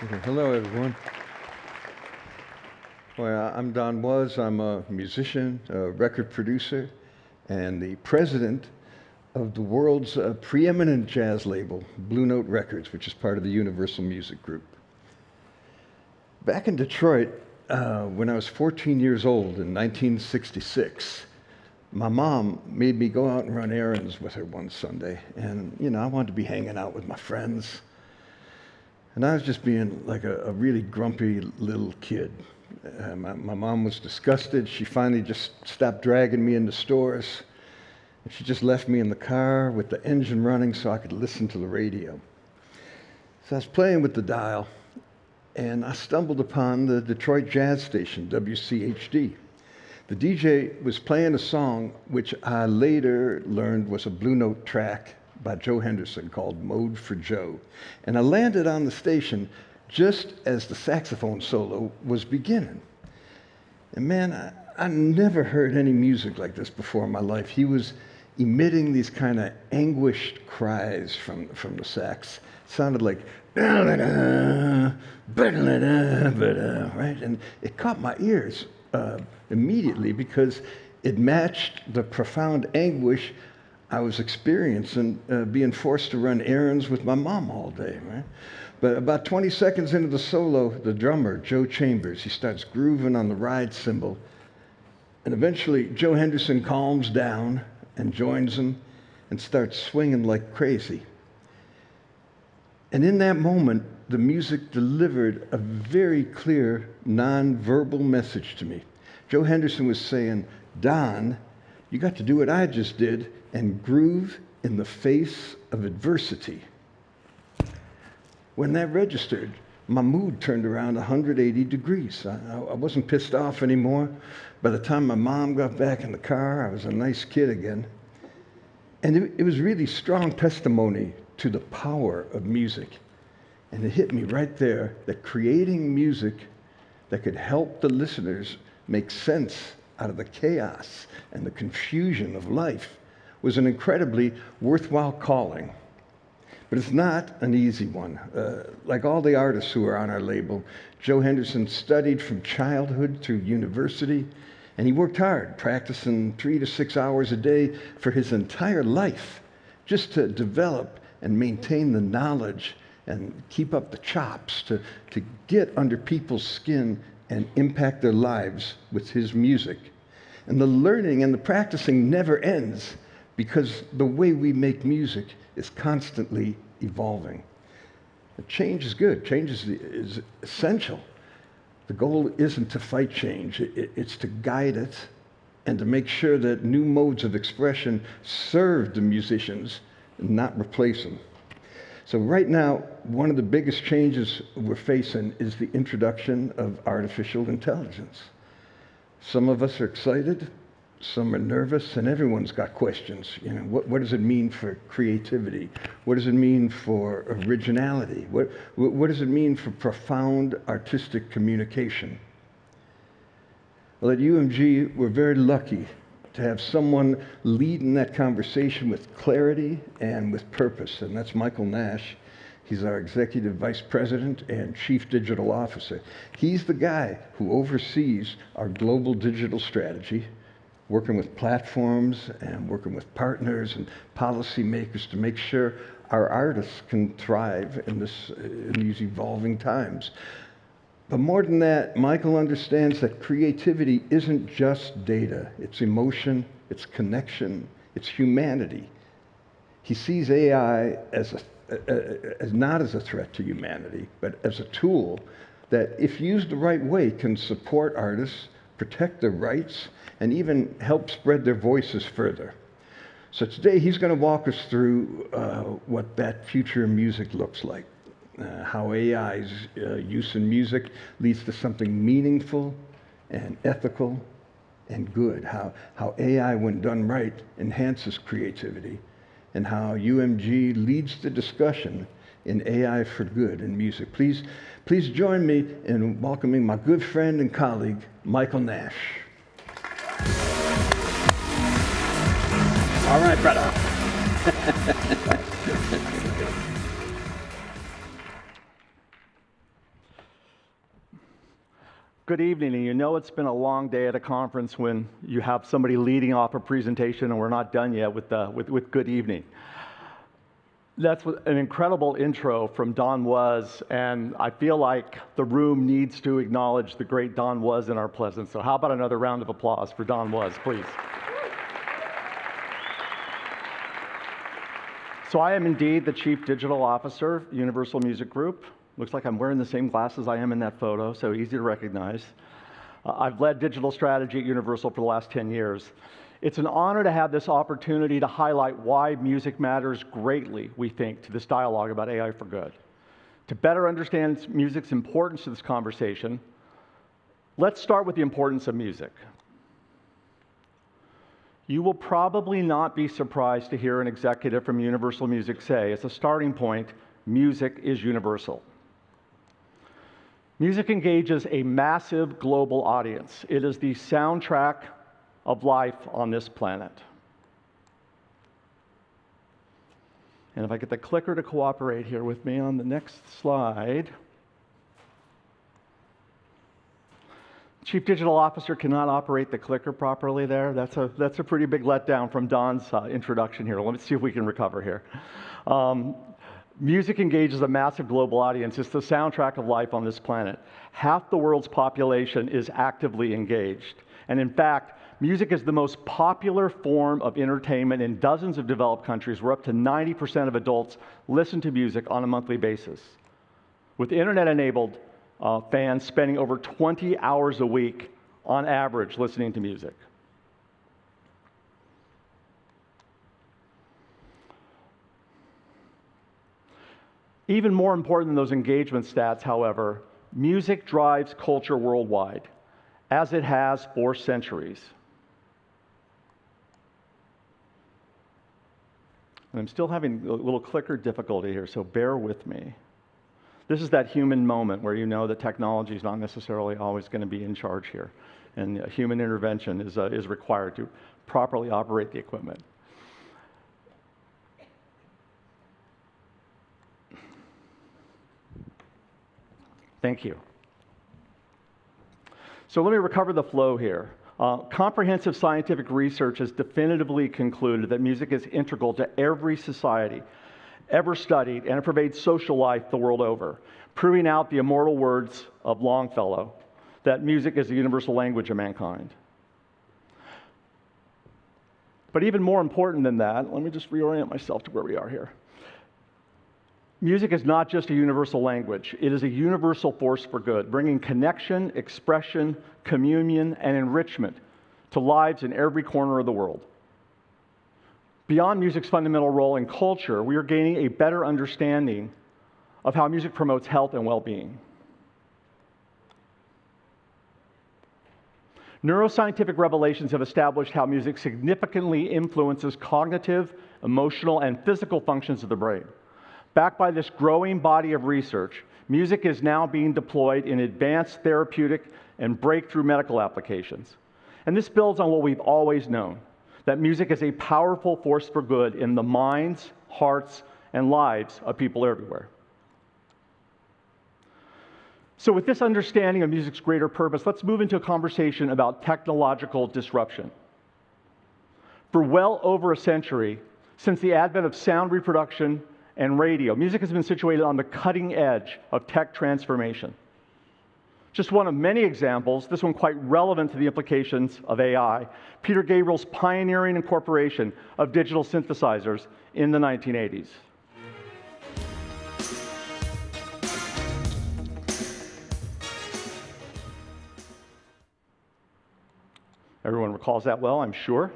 Okay, hello, everyone. Well, I'm Don Was. I'm a musician, a record producer, and the president of the world's preeminent jazz label, Blue Note Records, which is part of the Universal Music Group. Back in Detroit, when I was 14 years old in 1966, my mom made me go out and run errands with her one Sunday. And, I wanted to be hanging out with my friends. And I was just being like a really grumpy little kid. My mom was disgusted. She finally just stopped dragging me into stores. And she just left me in the car with the engine running so I could listen to the radio. So I was playing with the dial, and I stumbled upon the Detroit jazz station, WCHD. The DJ was playing a song which I later learned was a Blue Note track by Joe Henderson called Mode for Joe. And I landed on the station just as the saxophone solo was beginning. And man, I never heard any music like this before in my life. He was emitting these kind of anguished cries from the sax. It sounded like, right? And it caught my ears immediately because it matched the profound anguish I was experiencing being forced to run errands with my mom all day, right? But about 20 seconds into the solo, the drummer, Joe Chambers, he starts grooving on the ride cymbal. And eventually, Joe Henderson calms down and joins him and starts swinging like crazy. And in that moment, the music delivered a very clear, non-verbal message to me. Joe Henderson was saying, Don, you got to do what I just did and groove in the face of adversity. When that registered, my mood turned around 180 degrees. I wasn't pissed off anymore. By the time my mom got back in the car, I was a nice kid again. And it was really strong testimony to the power of music. And it hit me right there that creating music that could help the listeners make sense out of the chaos and the confusion of life was an incredibly worthwhile calling. But it's not an easy one. Like all the artists who are on our label, Joe Henderson studied from childhood through university, and he worked hard, practicing 3 to 6 hours a day for his entire life, just to develop and maintain the knowledge and keep up the chops to get under people's skin and impact their lives with his music. And the learning and the practicing never ends because the way we make music is constantly evolving. Change is good. Change is essential. The goal isn't to fight change. It's to guide it and to make sure that new modes of expression serve the musicians and not replace them. So right now, one of the biggest changes we're facing is the introduction of artificial intelligence. Some of us are excited, some are nervous, and everyone's got questions. What does it mean for creativity? What does it mean for originality? What does it mean for profound artistic communication? Well, at UMG, we're very lucky to have someone leading that conversation with clarity and with purpose, and that's Michael Nash. He's our Executive Vice President and Chief Digital Officer. He's the guy who oversees our global digital strategy, working with platforms and working with partners and policymakers to make sure our artists can thrive in these evolving times. But more than that, Michael understands that creativity isn't just data. It's emotion, it's connection, it's humanity. He sees AI as not as a threat to humanity, but as a tool that, if used the right way, can support artists, protect their rights, and even help spread their voices further. So today he's going to walk us through what that future of music looks like. How AI's use in music leads to something meaningful and ethical and good. How AI, when done right, enhances creativity. And how UMG leads the discussion in AI for good in music. Please join me in welcoming my good friend and colleague, Michael Nash. All right, brother. Good evening, and you know it's been a long day at a conference when you have somebody leading off a presentation and we're not done yet with good evening. That's an incredible intro from Don Was, and I feel like the room needs to acknowledge the great Don Was in our presence. So how about another round of applause for Don Was, please? So I am indeed the Chief Digital Officer, Universal Music Group. Looks like I'm wearing the same glasses I am in that photo, so easy to recognize. I've led digital strategy at Universal for the last 10 years. It's an honor to have this opportunity to highlight why music matters greatly, we think, to this dialogue about AI for good. To better understand music's importance to this conversation, let's start with the importance of music. You will probably not be surprised to hear an executive from Universal Music say, as a starting point, music is universal. Music engages a massive global audience. It is the soundtrack of life on this planet. And if I get the clicker to cooperate here with me on the next slide. Chief Digital Officer cannot operate the clicker properly there. That's a pretty big letdown from Don's introduction here. Let me see if we can recover here. Music engages a massive global audience. It's the soundtrack of life on this planet. Half the world's population is actively engaged. And in fact, music is the most popular form of entertainment in dozens of developed countries, where up to 90% of adults listen to music on a monthly basis. With internet-enabled fans spending over 20 hours a week on average listening to music. Even more important than those engagement stats, however, music drives culture worldwide, as it has for centuries. And I'm still having a little clicker difficulty here, so bear with me. This is that human moment where you know that technology is not necessarily always going to be in charge here, and human intervention is required to properly operate the equipment. Thank you. So let me recover the flow here. Comprehensive scientific research has definitively concluded that music is integral to every society ever studied, and it pervades social life the world over, proving out the immortal words of Longfellow, that music is the universal language of mankind. But even more important than that, let me just reorient myself to where we are here. Music is not just a universal language. It is a universal force for good, bringing connection, expression, communion, and enrichment to lives in every corner of the world. Beyond music's fundamental role in culture, we are gaining a better understanding of how music promotes health and well-being. Neuroscientific revelations have established how music significantly influences cognitive, emotional, and physical functions of the brain. Backed by this growing body of research, music is now being deployed in advanced therapeutic and breakthrough medical applications. And this builds on what we've always known, that music is a powerful force for good in the minds, hearts, and lives of people everywhere. So with this understanding of music's greater purpose, let's move into a conversation about technological disruption. For well over a century, since the advent of sound reproduction and radio, music has been situated on the cutting edge of tech transformation. Just one of many examples, this one quite relevant to the implications of AI, Peter Gabriel's pioneering incorporation of digital synthesizers in the 1980s. Everyone recalls that well, I'm sure.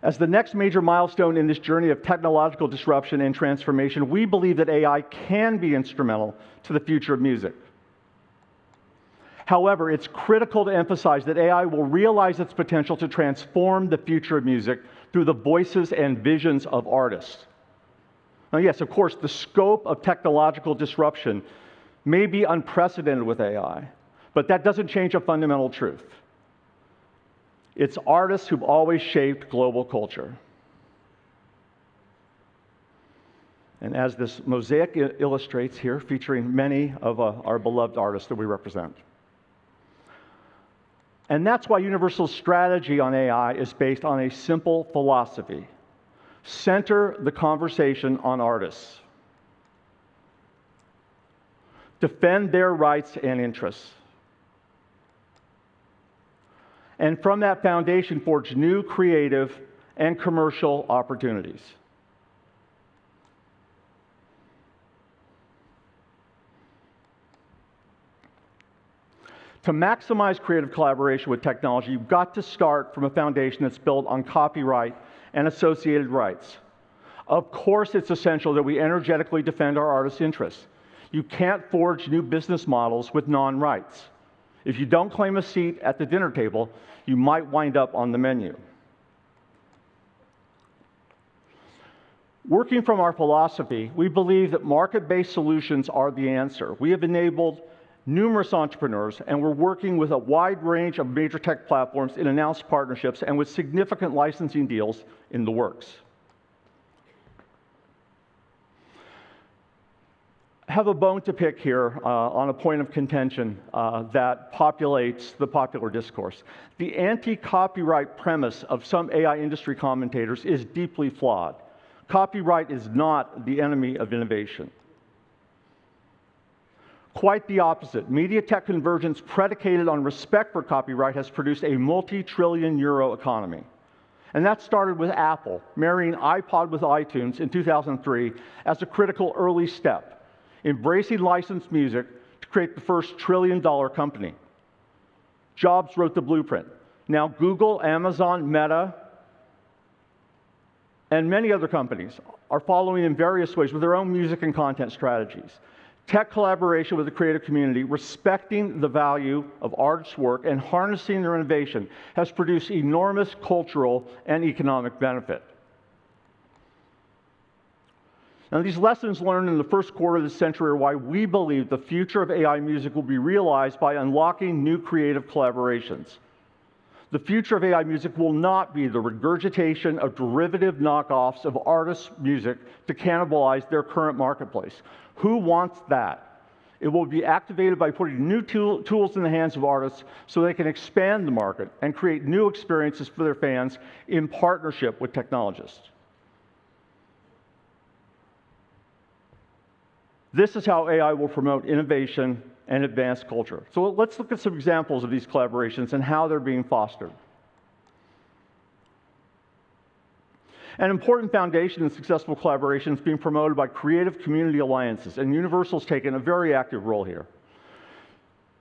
As the next major milestone in this journey of technological disruption and transformation, we believe that AI can be instrumental to the future of music. However, it's critical to emphasize that AI will realize its potential to transform the future of music through the voices and visions of artists. Now, yes, of course, the scope of technological disruption may be unprecedented with AI, but that doesn't change a fundamental truth. It's artists who've always shaped global culture. And as this mosaic illustrates here, featuring many of our beloved artists that we represent. And that's why Universal's strategy on AI is based on a simple philosophy. Center the conversation on artists. Defend their rights and interests. And from that foundation, forge new creative and commercial opportunities. To maximize creative collaboration with technology, you've got to start from a foundation that's built on copyright and associated rights. Of course, it's essential that we energetically defend our artists' interests. You can't forge new business models with non-rights. If you don't claim a seat at the dinner table, you might wind up on the menu. Working from our philosophy, we believe that market-based solutions are the answer. We have enabled numerous entrepreneurs, and we're working with a wide range of major tech platforms in announced partnerships and with significant licensing deals in the works. I have a bone to pick here on a point of contention that populates the popular discourse. The anti-copyright premise of some AI industry commentators is deeply flawed. Copyright is not the enemy of innovation. Quite the opposite. Media tech convergence predicated on respect for copyright has produced a multi-trillion-euro economy. And that started with Apple, marrying iPod with iTunes in 2003 as a critical early step, embracing licensed music to create the first trillion-dollar company. Jobs wrote the blueprint. Now Google, Amazon, Meta, and many other companies are following in various ways with their own music and content strategies. Tech collaboration with the creative community, respecting the value of artists' work and harnessing their innovation has produced enormous cultural and economic benefit. Now, these lessons learned in the first quarter of this century are why we believe the future of AI music will be realized by unlocking new creative collaborations. The future of AI music will not be the regurgitation of derivative knockoffs of artists' music to cannibalize their current marketplace. Who wants that? It will be activated by putting new tools in the hands of artists so they can expand the market and create new experiences for their fans in partnership with technologists. This is how AI will promote innovation and advanced culture. So let's look at some examples of these collaborations and how they're being fostered. An important foundation in successful collaboration is being promoted by creative community alliances, and Universal's taken a very active role here.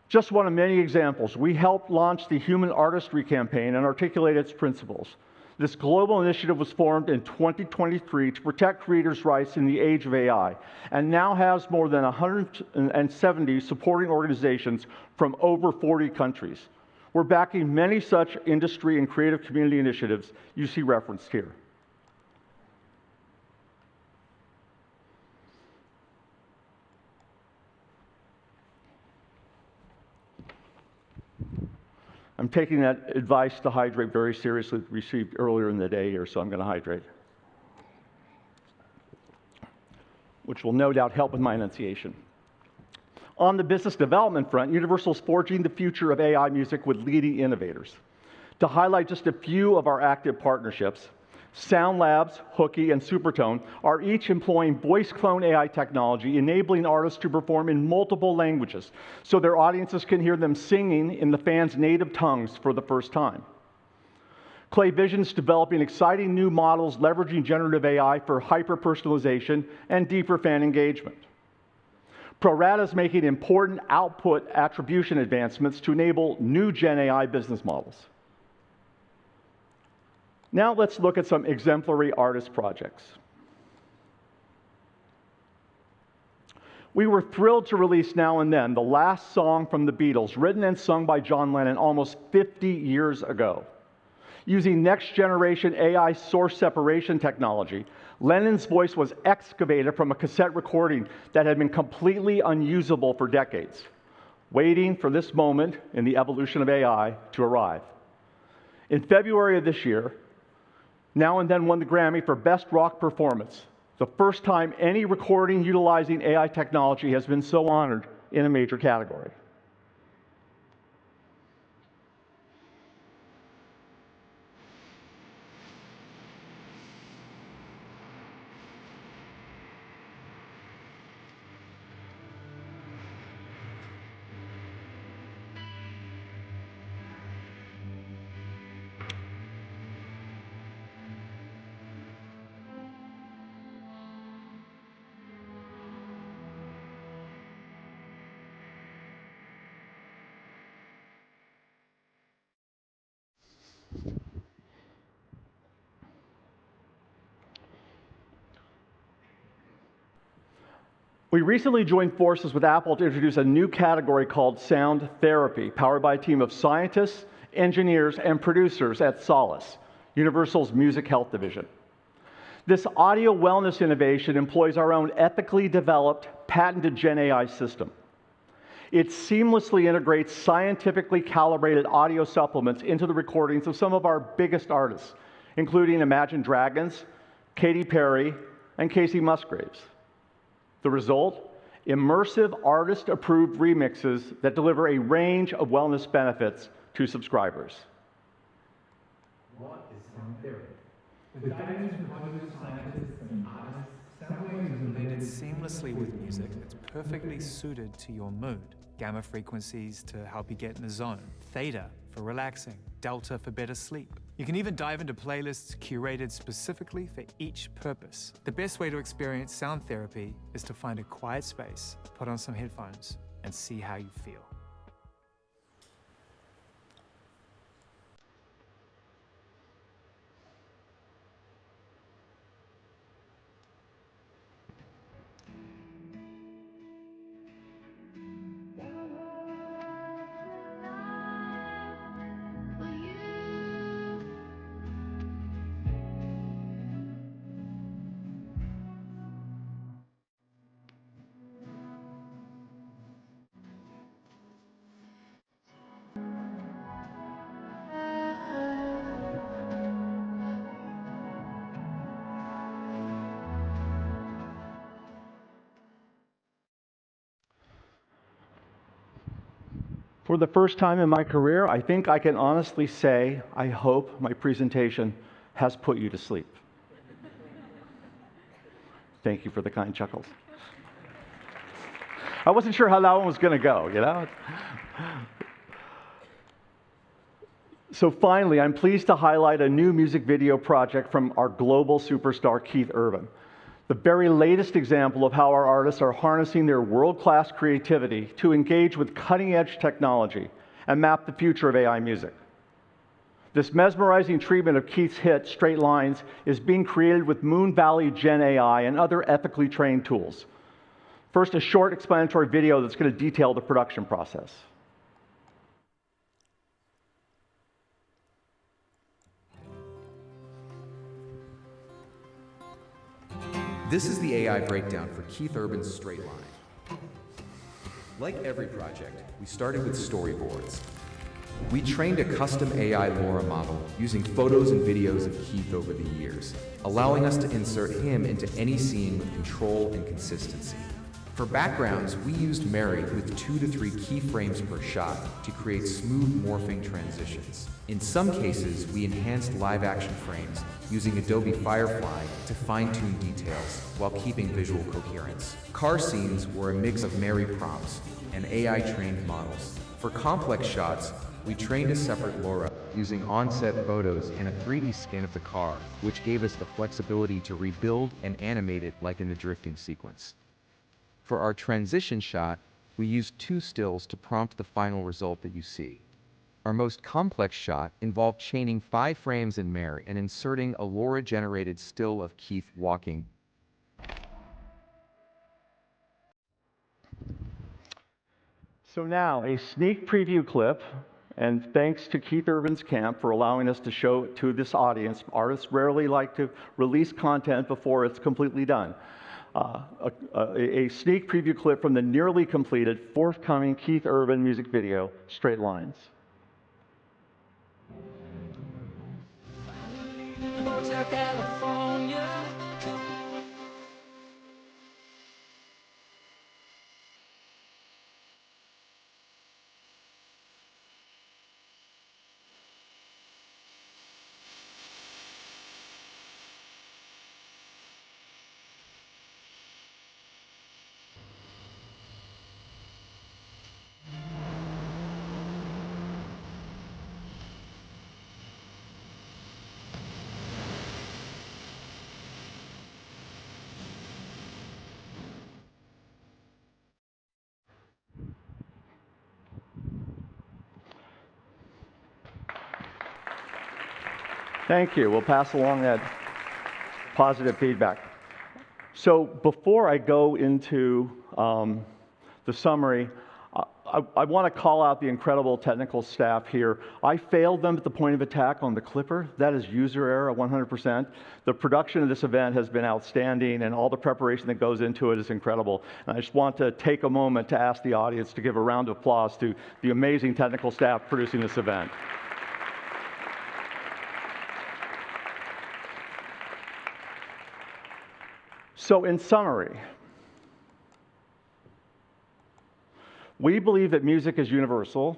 Just one of many examples, we helped launch the Human Artistry Campaign and articulate its principles. This global initiative was formed in 2023 to protect creators' rights in the age of AI, and now has more than 170 supporting organizations from over 40 countries. We're backing many such industry and creative community initiatives you see referenced here. I'm taking that advice to hydrate very seriously, received earlier in the day here, so I'm going to hydrate, which will no doubt help with my enunciation. On the business development front, Universal is forging the future of AI music with leading innovators. To highlight just a few of our active partnerships, Sound Labs, Hooky, and Supertone are each employing voice clone AI technology, enabling artists to perform in multiple languages so their audiences can hear them singing in the fans' native tongues for the first time. Clay Vision's developing exciting new models leveraging generative AI for hyper-personalization and deeper fan engagement. ProRata is making important output attribution advancements to enable new Gen AI business models. Now let's look at some exemplary artist projects. We were thrilled to release Now and Then, the last song from the Beatles, written and sung by John Lennon almost 50 years ago. Using next-generation AI source separation technology, Lennon's voice was excavated from a cassette recording that had been completely unusable for decades, waiting for this moment in the evolution of AI to arrive. In February of this year, Now and Then won the Grammy for Best Rock Performance The first time any recording utilizing AI technology has been so honored in a major category. We recently joined forces with Apple to introduce a new category called sound therapy, powered by a team of scientists, engineers, and producers at Solace, Universal's music health division. This audio wellness innovation employs our own ethically developed, patented Gen AI system. It seamlessly integrates scientifically calibrated audio supplements into the recordings of some of our biggest artists, including Imagine Dragons, Katy Perry, and Casey Musgraves. The result? Immersive, artist-approved remixes that deliver a range of wellness benefits to subscribers. What is sound therapy? With guidance from cognitive scientists and artists, sound waves are related seamlessly with music that's perfectly suited to your mood. Gamma frequencies to help you get in the zone, theta for relaxing, delta for better sleep. You can even dive into playlists curated specifically for each purpose. The best way to experience sound therapy is to find a quiet space, put on some headphones, and see how you feel. For the first time in my career, I think I can honestly say, I hope my presentation has put you to sleep. Thank you for the kind chuckles. I wasn't sure how that one was going to go, you know? So finally, I'm pleased to highlight a new music video project from our global superstar, Keith Urban. The very latest example of how our artists are harnessing their world-class creativity to engage with cutting-edge technology and map the future of AI music. This mesmerizing treatment of Keith's hit, Straight Lines, is being created with Moon Valley Gen AI and other ethically trained tools. First, a short explanatory video that's going to detail the production process. This is the AI breakdown for Keith Urban's Straight Line. Like every project, we started with storyboards. We trained a custom AI LoRa model using photos and videos of Keith over the years, allowing us to insert him into any scene with control and consistency. For backgrounds, we used Mary with 2 to 3 keyframes per shot to create smooth morphing transitions. In some cases, we enhanced live-action frames using Adobe Firefly to fine-tune details while keeping visual coherence. Car scenes were a mix of Mary prompts and AI-trained models. For complex shots, we trained a separate LoRa using on-set photos and a 3D scan of the car, which gave us the flexibility to rebuild and animate it like in the drifting sequence. For our transition shot, we used 2 stills to prompt the final result that you see. Our most complex shot involved chaining 5 frames in Mary and inserting a LoRa-generated still of Keith walking. So now, a sneak preview clip, and thanks to Keith Urban's camp for allowing us to show it to this audience. Artists rarely like to release content before it's completely done. A sneak preview clip from the nearly completed forthcoming Keith Urban music video, Straight Lines. Hotel California, Thank you. We'll pass along that positive feedback. So before I go into the summary, I want to call out the incredible technical staff here. I failed them at the point of attack on the clipper. That is user error 100%. The production of this event has been outstanding, and all the preparation that goes into it is incredible. And I just want to take a moment to ask the audience to give a round of applause to the amazing technical staff producing this event. So in summary, we believe that music is universal.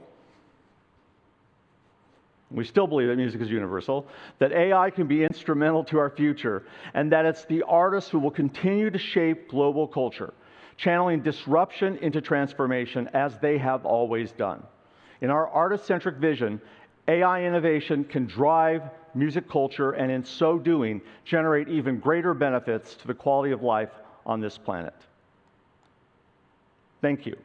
We still believe that music is universal, that AI can be instrumental to our future, and that it's the artists who will continue to shape global culture, channeling disruption into transformation as they have always done. In our artist-centric vision, AI innovation can drive music culture and in so doing, generate even greater benefits to the quality of life on this planet. Thank you.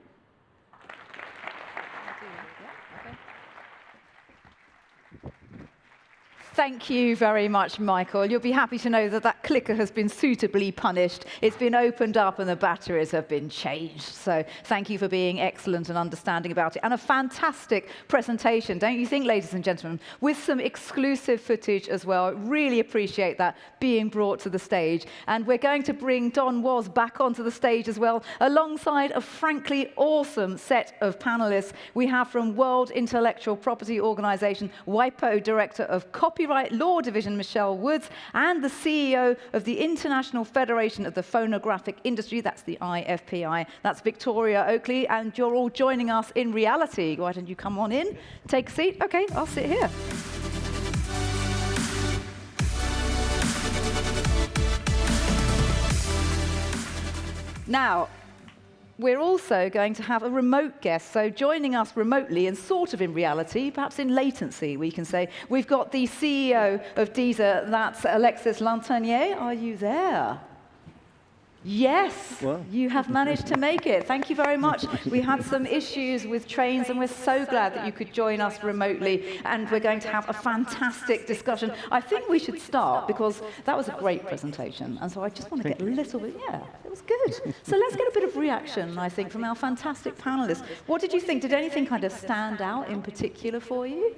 Thank you very much, Michael. You'll be happy to know that that clicker has been suitably punished. It's been opened up and the batteries have been changed. So thank you for being excellent and understanding about it. And a fantastic presentation, don't you think, ladies and gentlemen? With some exclusive footage as well. Really appreciate that being brought to the stage. And we're going to bring Don Was back onto the stage as well, alongside a frankly awesome set of panelists. We have from World Intellectual Property Organization, WIPO Director of Copyright Law Division, Michele Woods, and the CEO of the International Federation of the Phonographic Industry, that's the IFPI, that's Victoria Oakley, and you're all joining us in reality. Why don't you come on in, take a seat? Okay, I'll sit here. Now, we're also going to have a remote guest, so joining us remotely and sort of in reality, perhaps in latency, we can say. We've got the CEO of Deezer, that's Alexis Lanternier. Are you there? Yes, well, you have managed to make it. Thank you very much. We had some issues with trains, and we're so glad that you could join us remotely, and we're going to have a fantastic discussion. I think we should start, because that was a great presentation, and so I just want to get a little bit, it was good. So let's get a bit of reaction, I think, from our fantastic panelists. What did you think? Did anything kind of stand out in particular for you?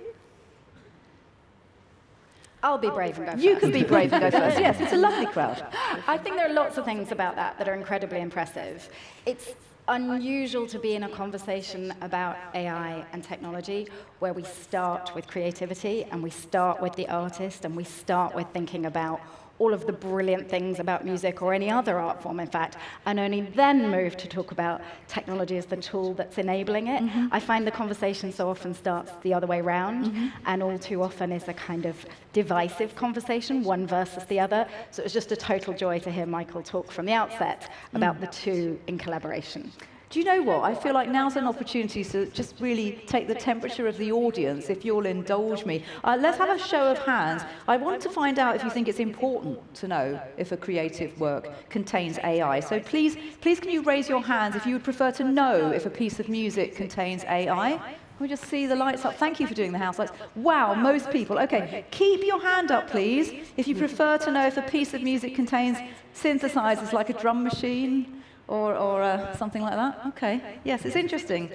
I'll be brave and go first. You can be brave and go first. Yes, it's a lovely crowd. I think there are lots of things about that are incredibly impressive. It's unusual to be in a conversation about AI and technology where we start with creativity and we start with the artist and we start with thinking about all of the brilliant things about music or any other art form, in fact, and only then move to talk about technology as the tool that's enabling it. Mm-hmm. I find the conversation so often starts the other way around, and all too often is a kind of divisive conversation, one versus the other. So it was just a total joy to hear Michael talk from the outset about the two in collaboration. Do you know what? I feel like now's an opportunity to just really take the temperature of the audience, if you'll indulge me. Let's have a show of hands. I want to find out if you think it's important to know if a creative work contains AI. So please can you raise your hands if you would prefer to know if a piece of music contains AI? We just see the lights up. Thank you for doing the house lights. Wow, most people. Okay, keep your hand up, please, if you prefer to know if a piece of music contains synthesizers like a drum machine. Or something like that? Okay. Yes, it's interesting.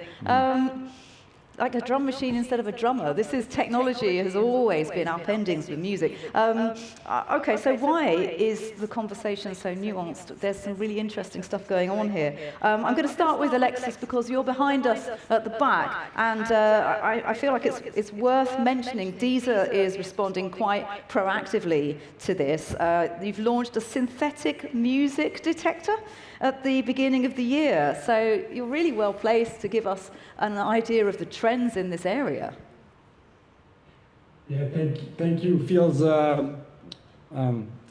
Like a drum machine instead of a drummer. This is technology has always been upendings with music. Okay, so why is the conversation so nuanced? There's some really interesting stuff going on here. I'm going to start with Alexis because you're behind us at the back, and I feel like it's worth mentioning. Deezer is responding quite proactively to this. You've launched a synthetic music detector at the beginning of the year. So you're really well placed to give us an idea of the trends in this area. Yeah, thank you. Feels a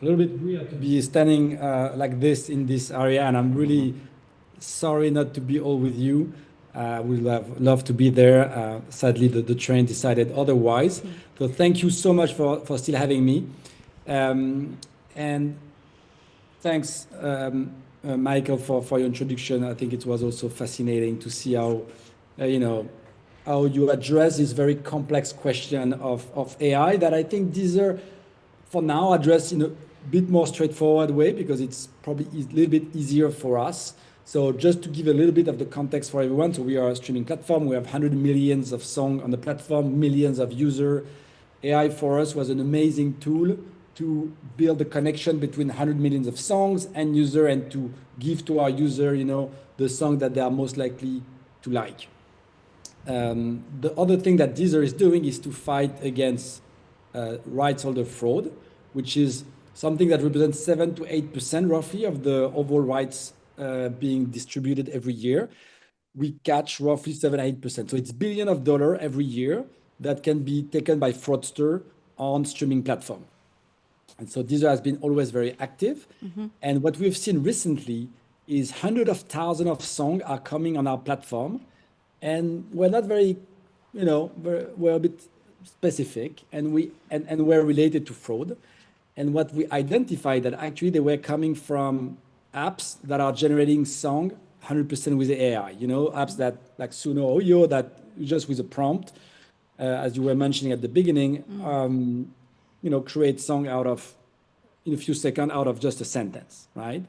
little bit weird to be standing like this in this area, and I'm really sorry not to be all with you. We'd love to be there. Sadly, the train decided otherwise. So thank you so much for still having me. And thanks, Michael, for your introduction. I think it was also fascinating to see how, how you address this very complex question of AI that I think Deezer for now addressed in a bit more straightforward way because it's probably a little bit easier for us. So just to give a little bit of the context for everyone, so we are a streaming platform. We have 100 millions of songs on the platform, millions of users. AI for us was an amazing tool to build the connection between 100 millions of songs and user and to give to our user, the song that they are most likely to like. The other thing that Deezer is doing is to fight against rights holder fraud, which is something that represents 7 to 8% roughly of the overall rights being distributed every year. We catch roughly 7-8%. So it's billions of dollars every year that can be taken by fraudster on streaming platform. And so Deezer has been always very active. And what we've seen recently is hundreds of thousands of songs are coming on our platform. And we're not very, we're a bit specific and we're related to fraud. And what we identified that actually they were coming from apps that are generating song 100% with the AI, apps that like Suno or Yo that just with a prompt, as you were mentioning at the beginning, create song in a few seconds out of just a sentence, right?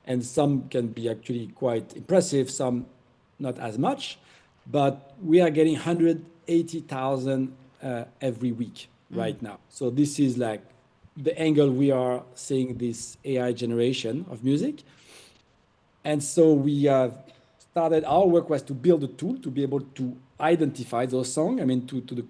And some can be actually quite impressive, some not as much, but we are getting 180,000 every week right now. So this is like the angle we are seeing this AI generation of music. And so we have started, our work was to build a tool to be able to identify those songs. I mean, to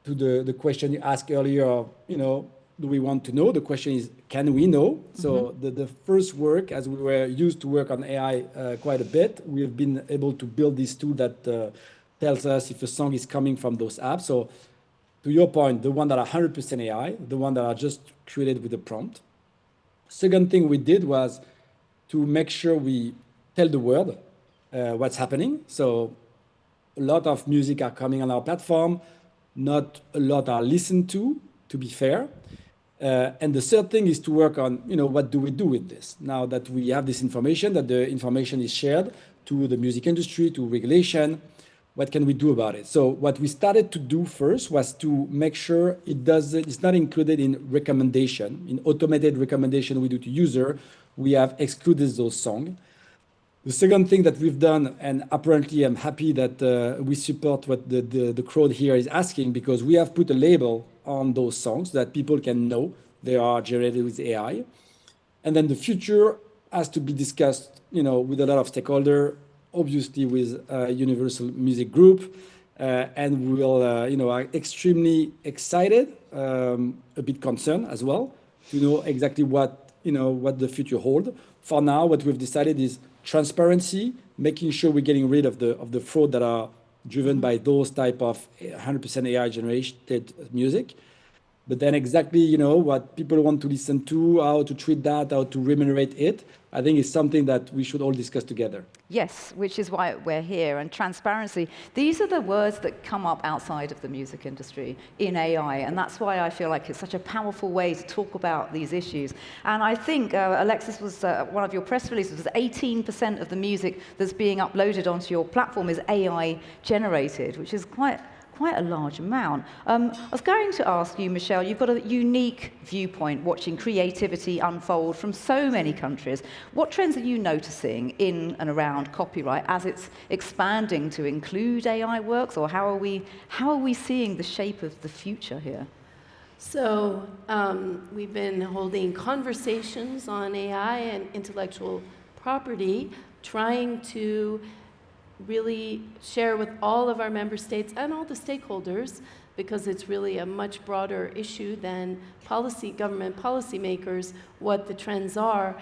the question you asked earlier, do we want to know? The question is, can we know? So the first work, as we were used to work on AI quite a bit, we have been able to build this tool that tells us if a song is coming from those apps. So to your point, the one that are 100% AI, the one that are just created with a prompt. Second thing we did was to make sure we tell the world what's happening. So a lot of music are coming on our platform. Not a lot are listened to be fair. And the third thing is to work on, what do we do with this? Now that we have this information, that the information is shared to the music industry, to regulation, what can we do about it? So what we started to do first was to make sure it's not included in recommendation, in automated recommendation we do to user, we have excluded those songs. The second thing that we've done, and apparently I'm happy that we support what the crowd here is asking, because we have put a label on those songs that people can know they are generated with AI. And then the future has to be discussed, with a lot of stakeholders, obviously with Universal Music Group. And we will, are extremely excited, a bit concerned as well, to know exactly what the future holds. For now, what we've decided is transparency, making sure we're getting rid of the fraud that are driven by those type of 100% AI generated music. But then exactly, what people want to listen to, how to treat that, how to remunerate it, I think is something that we should all discuss together. Yes, which is why we're here. And transparency, these are the words that come up outside of the music industry in AI. And that's why I feel like it's such a powerful way to talk about these issues. And I think, Alexis, was one of your press releases, 18% of the music that's being uploaded onto your platform is AI generated, which is quite a large amount. I was going to ask you, Michele, you've got a unique viewpoint watching creativity unfold from so many countries. What trends are you noticing in and around copyright as it's expanding to include AI works, or how are we seeing the shape of the future here? So we've been holding conversations on AI and intellectual property, trying to really share with all of our member states and all the stakeholders, because it's really a much broader issue than government policymakers, what the trends are.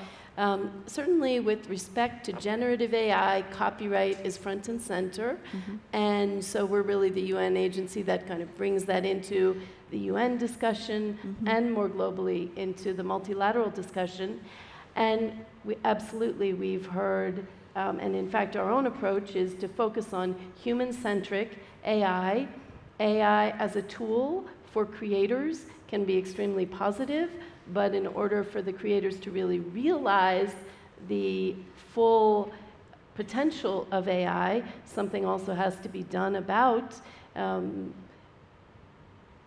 Certainly with respect to generative AI, copyright is front and center. And so we're really the UN agency that kind of brings that into the UN discussion and more globally into the multilateral discussion. And we've heard and in fact, our own approach is to focus on human-centric AI. AI as a tool for creators can be extremely positive, but in order for the creators to really realize the full potential of AI, something also has to be done about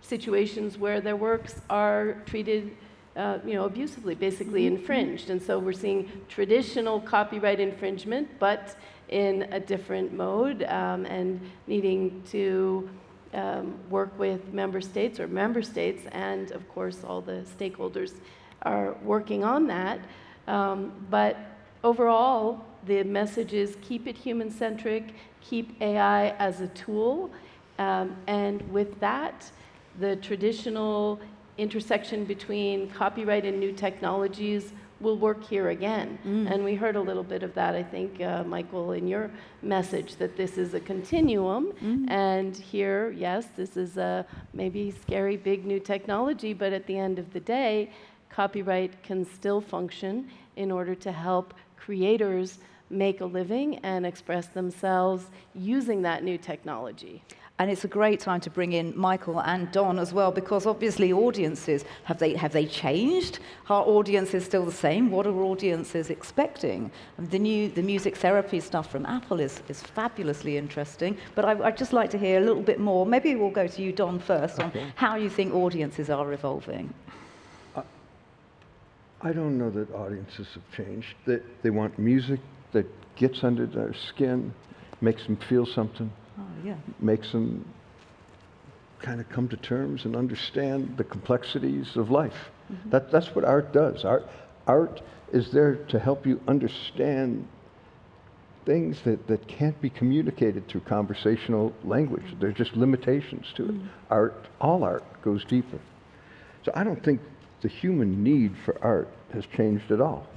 situations where their works are treated abusively, basically infringed. And so we're seeing traditional copyright infringement, but in a different mode, and needing to work with member states, and of course all the stakeholders are working on that. But overall, the message is keep it human-centric, keep AI as a tool, and with that, the traditional intersection between copyright and new technologies will work here again. And we heard a little bit of that, I think, Michael, in your message, that this is a continuum. And here, yes, this is a maybe scary, big new technology, but at the end of the day, copyright can still function in order to help creators make a living and express themselves using that new technology. And it's a great time to bring in Michael and Don as well, because obviously audiences, have they changed? Are audiences still the same? What are audiences expecting? The music therapy stuff from Apple is fabulously interesting, but I'd just like to hear a little bit more. Maybe we'll go to you, Don, first, on how you think audiences are evolving. I don't know that audiences have changed. They want music that gets under their skin, makes them feel something. Makes them kind of come to terms and understand the complexities of life. That's what art does. Art is there to help you understand things that can't be communicated through conversational language. There's just limitations to it. All art goes deeper. So I don't think the human need for art has changed at all.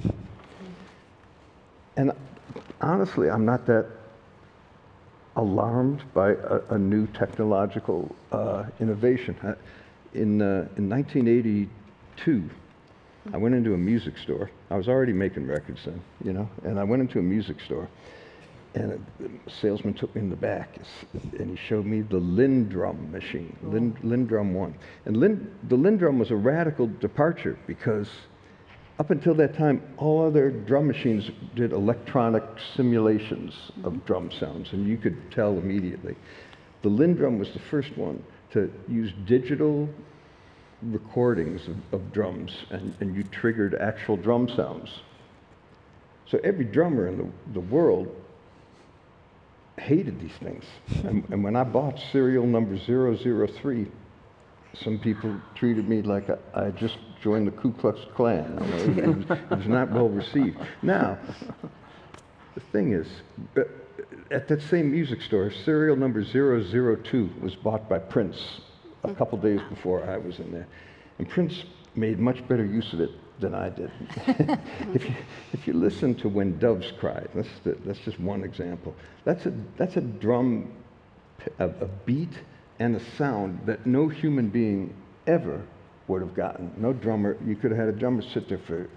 And honestly, I'm not that alarmed by a new technological innovation. In 1982, I went into a music store. I was already making records then, and I went into a music store, and a salesman took me in the back, and he showed me the Lindrum machine, Lindrum 1. And the Lindrum was a radical departure, because up until that time, all other drum machines did electronic simulations of drum sounds, and you could tell immediately. The Lindrum was the first one to use digital recordings of drums, and you triggered actual drum sounds. So every drummer in the world hated these things. And when I bought serial number 003, some people treated me like I just joined the Ku Klux Klan. It was not well received. Now, the thing is, at that same music store, serial number 002 was bought by Prince a couple days before I was in there. And Prince made much better use of it than I did. If you listen to When Doves Cry, that's just one example. That's a drum, a beat and a sound that no human being ever would have gotten. No drummer, you could have had a drummer sit there for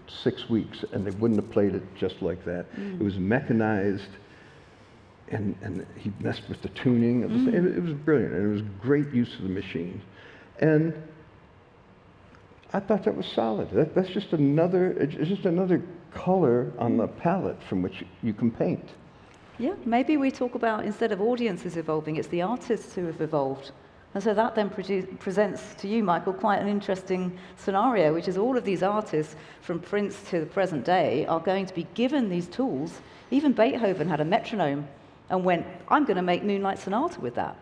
6 weeks and they wouldn't have played it just like that. It was mechanized, and he messed with the tuning of the thing. It was brilliant, and it was great use of the machine. And I thought that was solid. It's just another color on the palette from which you can paint. Yeah, maybe we talk about, instead of audiences evolving, it's the artists who have evolved. And so that then presents to you, Michael, quite an interesting scenario, which is all of these artists, from Prince to the present day, are going to be given these tools. Even Beethoven had a metronome and went, I'm going to make Moonlight Sonata with that.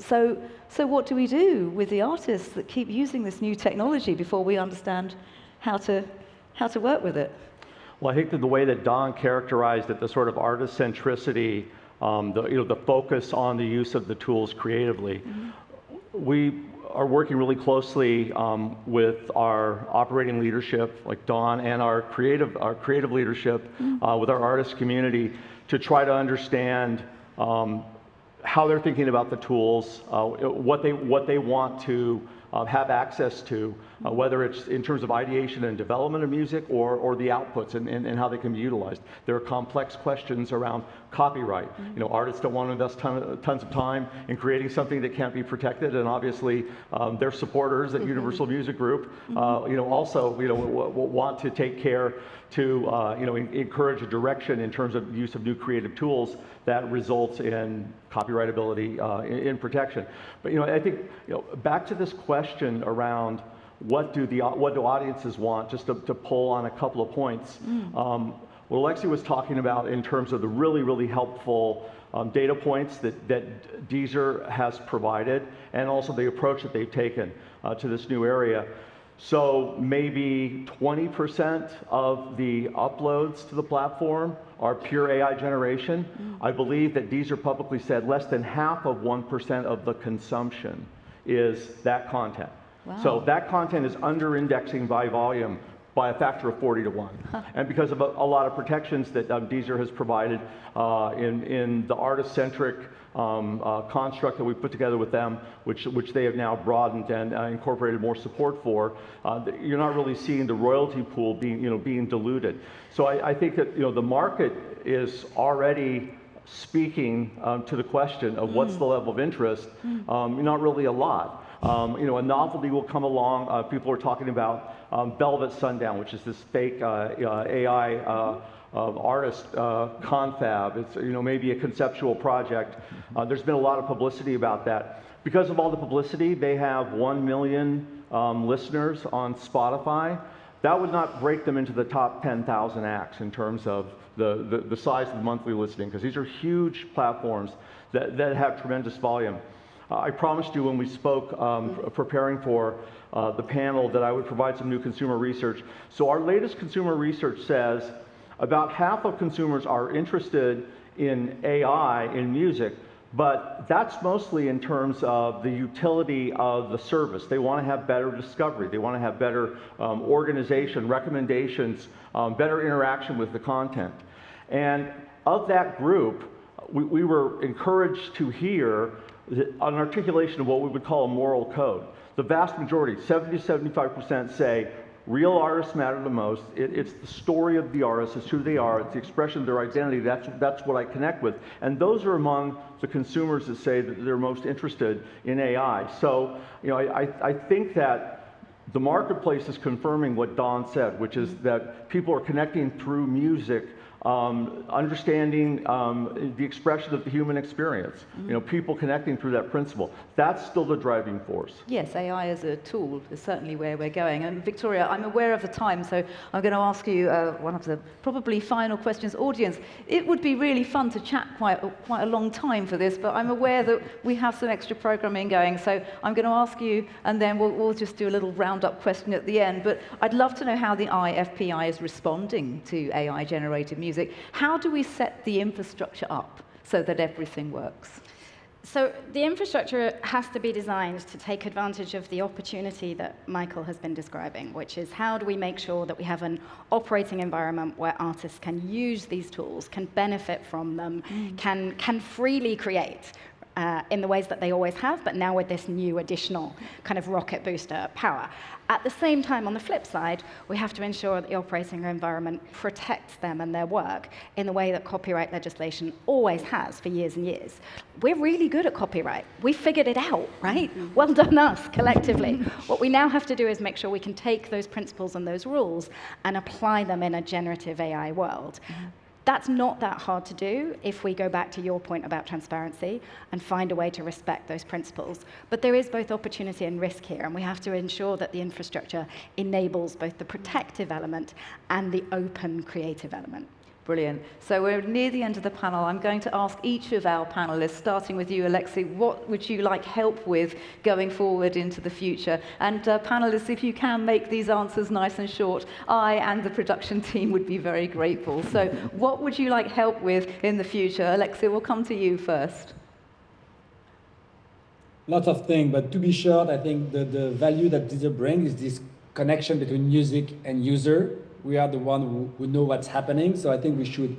So what do we do with the artists that keep using this new technology before we understand how to work with it? Well, I think that the way that Don characterized it, the sort of artist centricity, the focus on the use of the tools creatively, we are working really closely with our operating leadership, like Don, and our creative leadership, with our artist community, to try to understand how they're thinking about the tools, what they want to have access to, whether it's in terms of ideation and development of music or the outputs and how they can be utilized. There are complex questions around copyright. You know, artists don't want to invest tons of time in creating something that can't be protected, and obviously their supporters at Universal Music Group, you know, also, you know, want to take care to, you know, encourage a direction in terms of use of new creative tools that results in copyrightability in protection. But, you know, I think, you know, back to this question around what do audiences want, just to pull on a couple of points. What Alexis was talking about in terms of the really helpful data points that Deezer has provided, and also the approach that they've taken to this new area. So maybe 20% of the uploads to the platform are pure AI generation. I believe that Deezer publicly said less than half of 1% of the consumption is that content. Wow. So that content is under-indexing by volume by a factor of 40 to 1. And because of a lot of protections that Deezer has provided in the artist-centric construct that we put together with them, which they have now broadened and incorporated more support for, you're not really seeing the royalty pool being diluted. So I think that, you know, the market is already speaking to the question of what's the level of interest. Not really a lot. You know, a novelty will come along. People are talking about Velvet Sundown, which is this fake AI artist confab. It's, you know, maybe a conceptual project. There's been a lot of publicity about that. Because of all the publicity, they have 1 million listeners on Spotify. That would not break them into the top 10,000 acts in terms of the size of the monthly listening, because these are huge platforms that have tremendous volume. I promised you when we spoke, preparing for the panel, that I would provide some new consumer research. So our latest consumer research says about half of consumers are interested in AI in music, but that's mostly in terms of the utility of the service. They want to have better discovery. They want to have better organization, recommendations, better interaction with the content. And of that group, we were encouraged to hear an articulation of what we would call a moral code. The vast majority, 70 to 75%, say real artists matter the most. It's the story of the artist, it's who they are, it's the expression of their identity. That's what I connect with. And those are among the consumers that say that they're most interested in AI. So, you know, I think that the marketplace is confirming what Dawn said, which is that people are connecting through music, understanding the expression of the human experience. You know, people connecting through that principle. That's still the driving force. Yes, AI as a tool is certainly where we're going. And Victoria, I'm aware of the time, so I'm going to ask you one of the probably final questions. Audience, it would be really fun to chat quite a long time for this, but I'm aware that we have some extra programming going, so I'm going to ask you, and then we'll just do a little roundup question at the end. But I'd love to know how the IFPI is responding to AI-generated music. How do we set the infrastructure up so that everything works? So the infrastructure has to be designed to take advantage of the opportunity that Michael has been describing, which is how do we make sure that we have an operating environment where artists can use these tools, can benefit from them, can freely create in the ways that they always have, but now with this new additional kind of rocket booster power. At the same time, on the flip side, we have to ensure that the operating environment protects them and their work in the way that copyright legislation always has for years and years. We're really good at copyright. We figured it out, right? Well done us, collectively. What we now have to do is make sure we can take those principles and those rules and apply them in a generative AI world. That's not that hard to do if we go back to your point about transparency and find a way to respect those principles. But there is both opportunity and risk here, and we have to ensure that the infrastructure enables both the protective element and the open creative element. Brilliant. So we're near the end of the panel. I'm going to ask each of our panelists, starting with you, Alexis, what would you like help with going forward into the future? And panelists, if you can make these answers nice and short, I and the production team would be very grateful. So what would you like help with in the future? Alexis, we'll come to you first. Lots of things, but to be short, I think the value that Deezer brings is this connection between music and user. We are the one who know what's happening, so I think we should,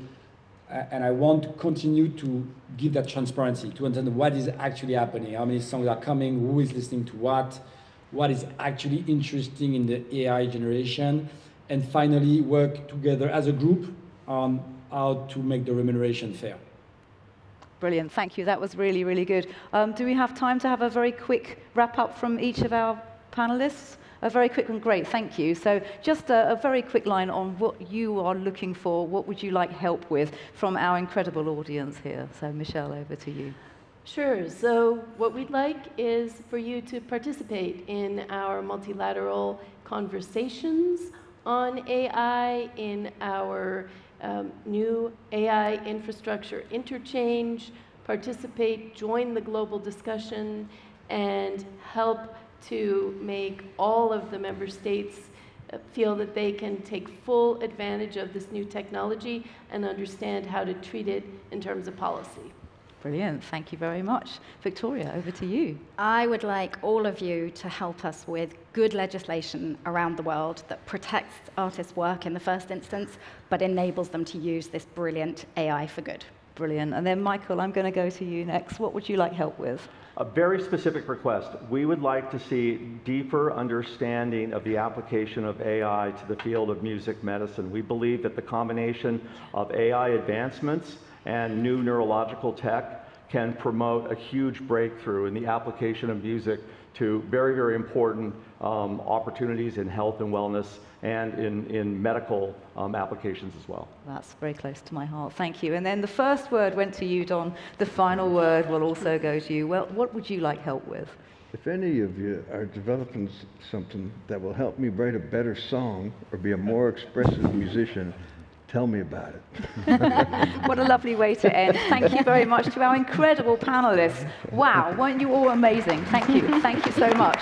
and I want to continue to give that transparency, to understand what is actually happening, how many songs are coming, who is listening to what, what is actually interesting in the AI generation, and finally work together as a group on how to make the remuneration fair. Brilliant, thank you. That was really, really good. Do we have time to have a very quick wrap-up from each of our panelists? A very quick one, great, thank you. So just a very quick line on what you are looking for, what would you like help with from our incredible audience here? So Michele, over to you. Sure. So what we'd like is for you to participate in our multilateral conversations on AI, in our new AI infrastructure interchange, participate, join the global discussion, and help to make all of the member states feel that they can take full advantage of this new technology and understand how to treat it in terms of policy. Brilliant, thank you very much. Victoria, over to you. I would like all of you to help us with good legislation around the world that protects artists' work in the first instance, but enables them to use this brilliant AI for good. Brilliant. And then Michael, I'm going to go to you next. What would you like help with? A very specific request. We would like to see deeper understanding of the application of AI to the field of music medicine. We believe that the combination of AI advancements and new neurological tech can promote a huge breakthrough in the application of music to very, very important opportunities in health and wellness and in medical applications as well. That's very close to my heart. Thank you. And then the first word went to you, Don. The final word will also go to you. Well, what would you like help with? If any of you are developing something that will help me write a better song or be a more expressive musician, tell me about it. What a lovely way to end. Thank you very much to our incredible panelists. Wow, weren't you all amazing? Thank you. Thank you so much.